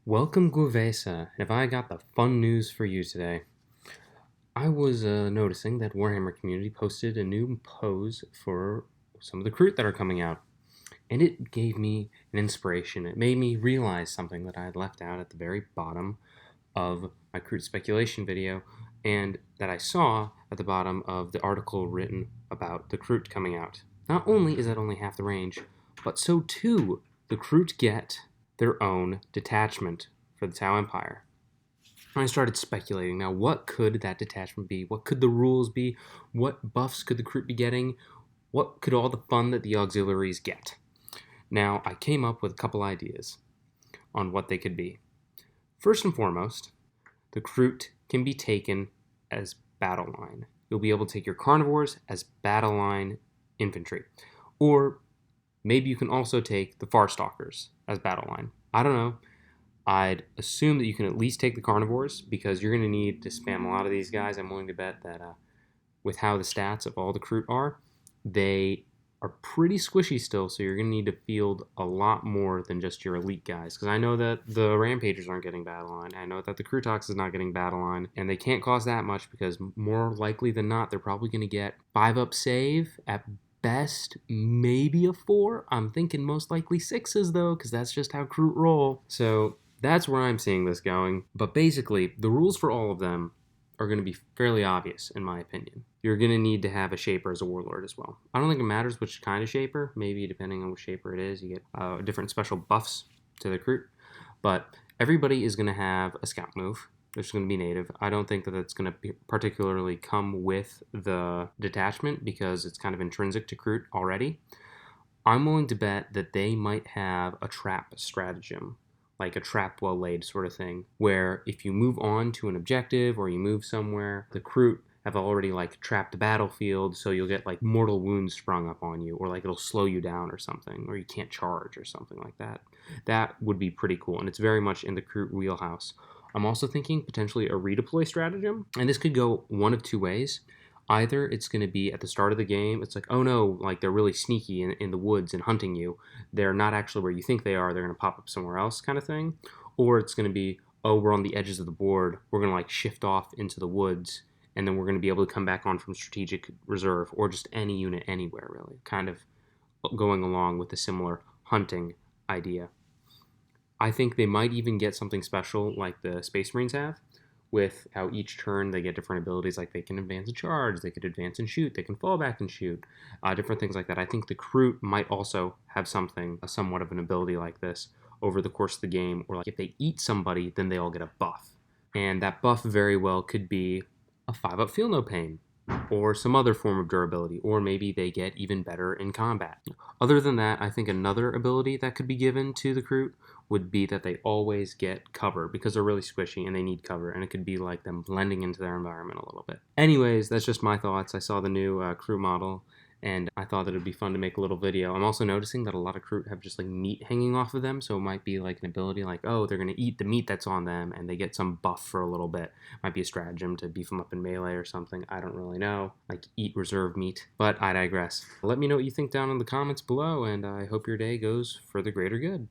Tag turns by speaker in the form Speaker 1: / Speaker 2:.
Speaker 1: Welcome, Guevesa. Have I got the fun news for you today? I was noticing that Warhammer Community posted a new pose for some of the Kroot that are coming out, and it gave me an inspiration. It made me realize something that I had left out at the very bottom of my Kroot speculation video, and that I saw at the bottom of the article written about the Kroot coming out. Not only is that only half the range, but so too the Kroot get their own detachment for the Tau Empire. I started speculating. Now, what could that detachment be? What could the rules be? What buffs could the Kroot be getting? What could all the fun that the Auxiliaries get? Now, I came up with a couple ideas on what they could be. First and foremost, the Kroot can be taken as battle line. You'll be able to take your carnivores as battle line infantry. Or maybe you can also take the Farstalkers as battle line. I don't know. I'd assume that you can at least take the carnivores because you're going to need to spam a lot of these guys. I'm willing to bet that with how the stats of all the Kroot are, they are pretty squishy still, so you're going to need to field a lot more than just your elite guys. Because I know that the Rampagers aren't getting battle line. I know that the Krootox is not getting battle line, and they can't cost that much because more likely than not, they're probably going to get 5-up save at best, maybe a 4. I'm thinking most likely 6s though, because that's just how Kroot roll. So that's where I'm seeing this going. But basically, the rules for all of them are going to be fairly obvious, in my opinion. You're going to need to have a Shaper as a Warlord as well. I don't think it matters which kind of Shaper. Maybe depending on which Shaper it is, you get different special buffs to the Kroot. But everybody is going to have a Scout move, which is going to be native. I don't think that it's going to particularly come with the detachment because it's kind of intrinsic to Kroot already. I'm willing to bet that they might have a trap stratagem, like a trap well laid sort of thing, where if you move on to an objective or you move somewhere, the Kroot have already like trapped the battlefield, so you'll get like mortal wounds sprung up on you, or like it'll slow you down or something, or you can't charge or something like that. That would be pretty cool, and it's very much in the Kroot wheelhouse. I'm also thinking potentially a redeploy stratagem, and this could go one of two ways. Either it's going to be at the start of the game, it's like, oh no, like they're really sneaky in the woods and hunting you. They're not actually where you think they are, they're going to pop up somewhere else kind of thing. Or it's going to be, oh, we're on the edges of the board, we're going to like shift off into the woods, and then we're going to be able to come back on from strategic reserve, or just any unit anywhere, really. Kind of going along with a similar hunting idea. I think they might even get something special like the Space Marines have, with how each turn they get different abilities, like they can advance and charge, they could advance and shoot, they can fall back and shoot, different things like that. I think the Kroot might also have something, somewhat of an ability like this over the course of the game, or like if they eat somebody, then they all get a buff. And that buff very well could be a 5-up feel no pain, or some other form of durability, or maybe they get even better in combat. Other than that, I think another ability that could be given to the Kroot would be that they always get cover because they're really squishy and they need cover, and it could be like them blending into their environment a little bit. Anyways, that's just my thoughts. I saw the new Kroot model, and I thought that it'd be fun to make a little video. I'm also noticing that a lot of Kroot have just like meat hanging off of them, so it might be like an ability like, oh, they're going to eat the meat that's on them and they get some buff for a little bit. Might be a stratagem to beef them up in melee or something. I don't really know. Like eat reserve meat, but I digress. Let me know what you think down in the comments below, and I hope your day goes for the greater good.